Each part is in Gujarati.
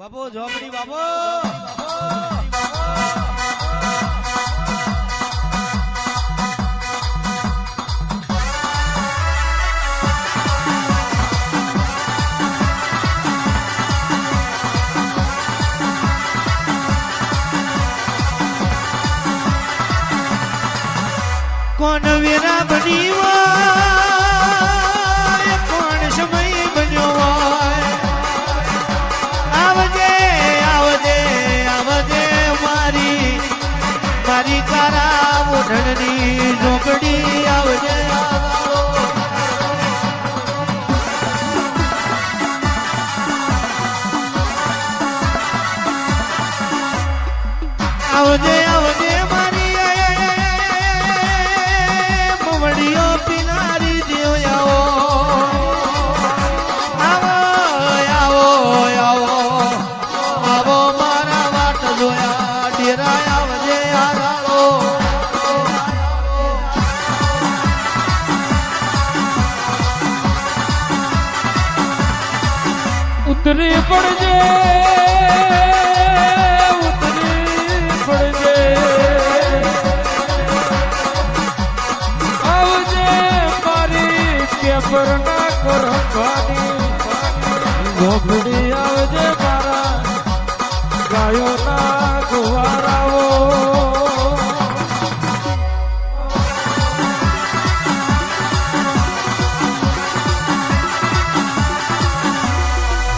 બાપુ ઝોપડી બાપુ કોણ વેરા બની હોય કોણ સમય બન્યો હોય આવજે આવજે આવજે મારી મારી કારા ઓઢણની ઝોપડી આવજે આવજે આવજે પિનારી દેવ આવો આવો આવો આવો મારા વાટ જોયા ડેરા આવજે આરાળો ઉતરી પડજે ના કરવાની ઝોપડી આવજે મારા ગાયોના ગુવારાઓ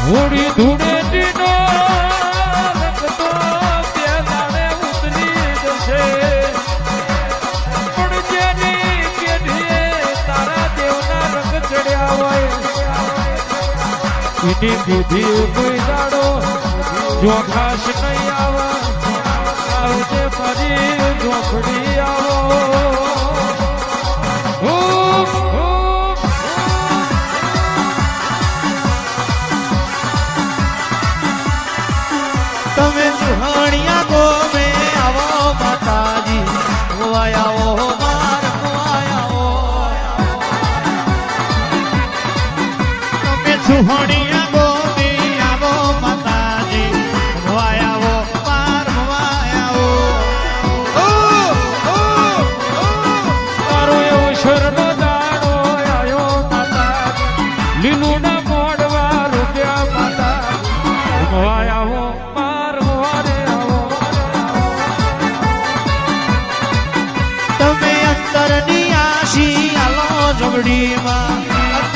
હોળી ધૂળેટીનો રંગતો બે દાડે ઉતરી જશે પણ જેની પેઢીએ તારા દેવના રંગ ચડ્યા હોય એની પેઢી કોઈ દાડો જોખાશ નહીં આવે આવજે મારી ઝોપડી આવો તમે સુહાણિયા ગોમે આવો માતાજી આવો માર આવો તમે સુહાણિયા ગોમે આવો માતાજી આવો માર આવો તારો એવો શરનો દાડો આવ્યો માતા લીલું ના મોડવા રૂપિયા માતા આવો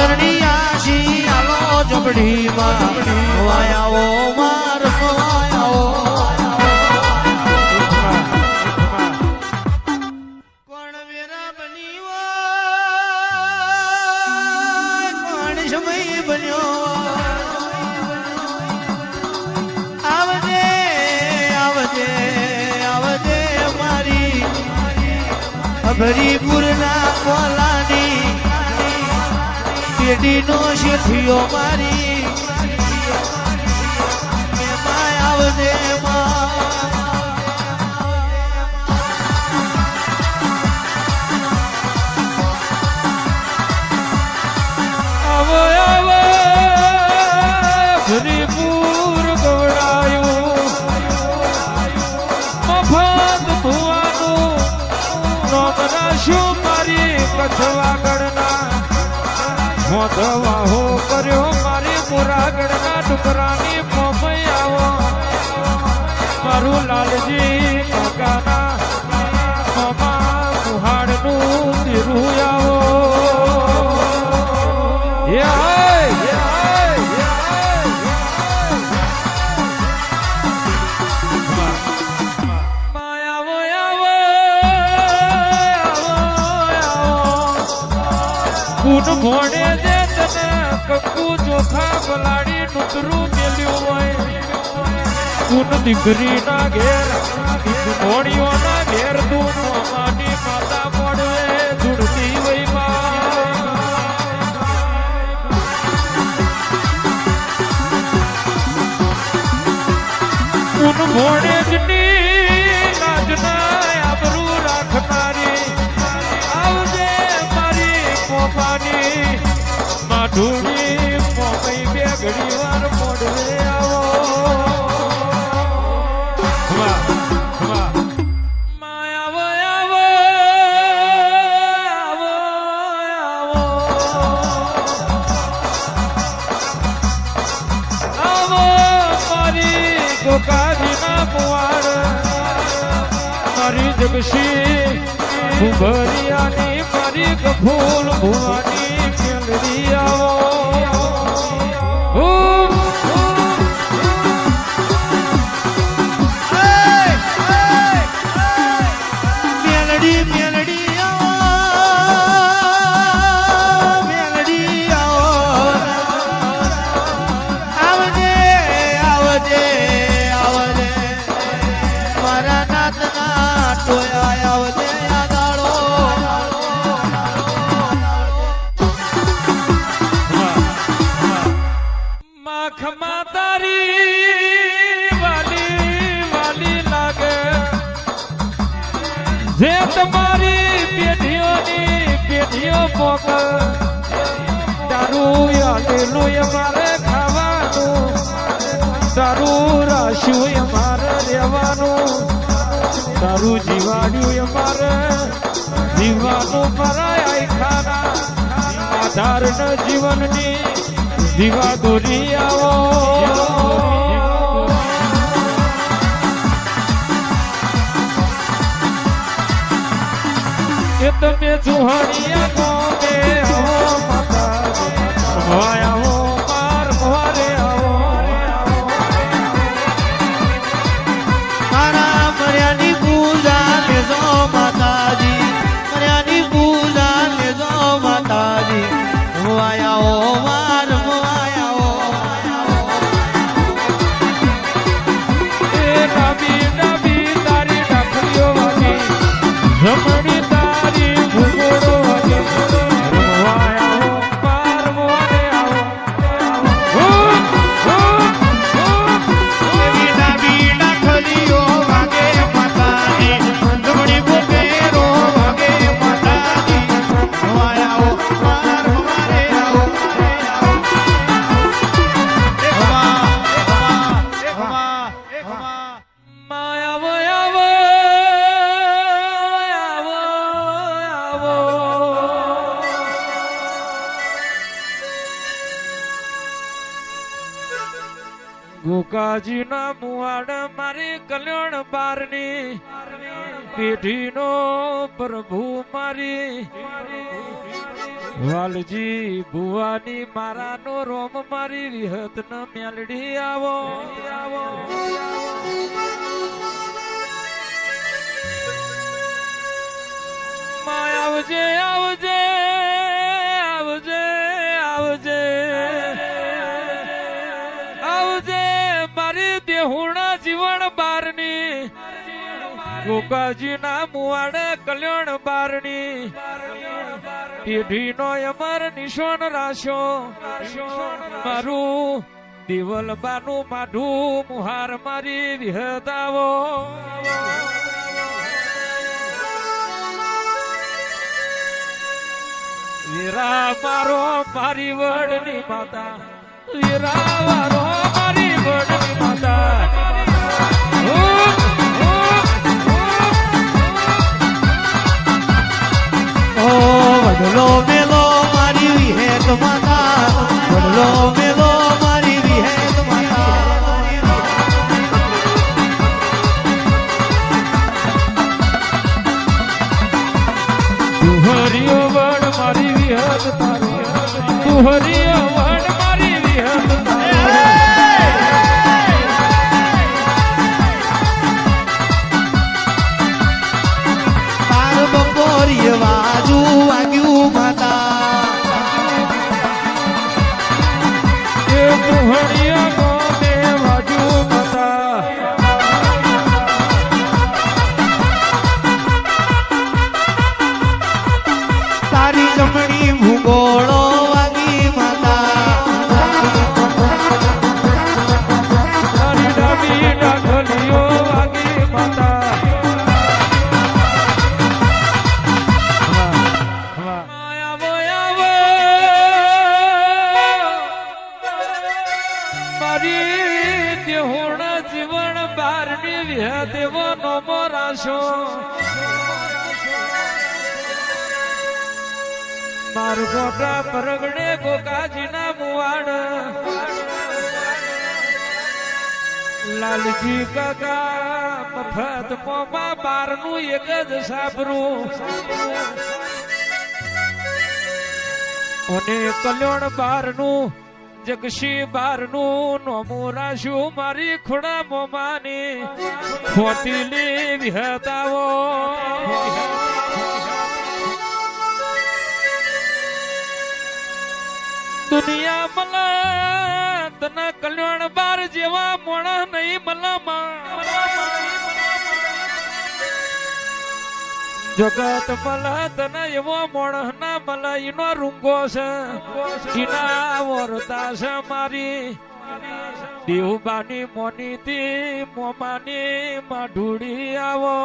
અંતરની આશી આલો ઝોપડીમાં વાયાઓ માર વાયાઓ કોણ વેરા બની હોય કોણ સમય બન્યો આવજે આવજે આવજે મારી અભરીપુરના કોલાની પેઢીનો શેઠિયો મારી આવજે આવો આવો હરીપુર ગવડાયું મફત ભુવાનું નોમ રાખ્યું મારી કચ્છવાગડના મોધવાહો કર્યો મારી મુરાગડના ડુકરાની મોમઈ આવો મારું લાલજી કાકાના મોમા મુહાડનું તીરું આવો ભોણે જે તને કક્કુ ચોખા પલાડી ટુકરું મેલ્યું હોય તું દીકરી ના ઘેર ભોણીઓ ના ઘેર તું માની માતા પડવે ધૂળતી વઈ તું ભોણે જની લાજના આબરૂ રાખનારી આવજે મારી પોપાની માધુરી પોપઈ બે ઘડી વાર મોડવે આવો ગોકાજીના મુવાડ મારી જગશી ભુભરિયાની મારી કફૂલ ભુવાની મેલડી આવો મેલડી મેલડી આવો મેલડી આવો આવજે આવજે આવજે મારા નાથના ટોયા આવજે આ દાડો માખમાં તારી વાલી વાલી લાગે જે તમારી પેઢીઓ પોક તારું યાદેલું અમારે ખાવાનું તારું રાશ્યું અમારે રહેવાનું તારું જીવાડ્યું અમારે જીવાનું મરાય ખાના આધાર ન જીવનની દીવા દોરી આવો કે તમે જુહાનિયા કોમે આવો માતા આવો માર મારે આવો મારા મર્યાની પૂજા લેજો માતાજી મર્યાની પૂજા લેજો માતાજી હું આયા માર હું આયા એ ડાબી ડાબી તારી ડાકરીઓ વાગી જમણી તારી ભૂગોળો વાગે રમવાય આવો પાર મોરે આવો બીડા બીડા ખલીઓ વાગે માતાજી જમણી ગોપેરો વાગે માતાજી હું આયા માર મારે આવો માયાવો આવો આવો આવો ગોકાજીના મુવાડ મારી કલ્યાણ બારની પેઢીનો પ્રભુ મારી વાલજી ભુવાની મારાનો રોમ મારી વિહત ન મેલડી આવો આવો માય આવજે આવજે આવજે આવજે આવજે મારી દેહુણા જીવન બારની ગોકાજીના મુવાડે કલ્યાણ બારની પેઢીનો અમર નિશાન રાશો મારું દિવલબાનું માઢું મુહાર મારી વિહતાવો વીરા મારો મારી વડની માતા વીરા મારો મારી વડની માતા ઓ વડલો મેલો મારી વિહેત માતા વડલો મેલો મારી વિહેત માતા તુહરીઓ વડ મારી વિહત તારી તુહરીઓ વડ મારી વિહત તારી તાર બપોરીએ વાજુ વાગ્યું માતા એ તુહરીઓ ગોમે વાજુ માતા તારી જમણી ભૂગોળો વાગી માતા તારી ડાબી ડાકલીઓ વાગી માતા આવો આવો મારી દેહુણા જીવન બારની વિહદેવો નમો રાશો મારું ગોટા પરગડે ગોકાજીના મુવાડ લાલજી કાકા મફત મોમાં બારનું એક જ સાબરું અને કલ્યાણ બારનું જગશી બારનું નોમું રાશ્યું મારી ખોડા મોમાની ખોટીલી વિહતાવો દુનિયા મલા તના કલ્યાણ બાર જેવા મોણા નહીં મલામાં જગત મલા તના એવો મોણ ના મલા ઈનો રૂંગો છે ઈના વરતા છે મારી દેવબાની મોની તી મોમાની માઢુડી આવો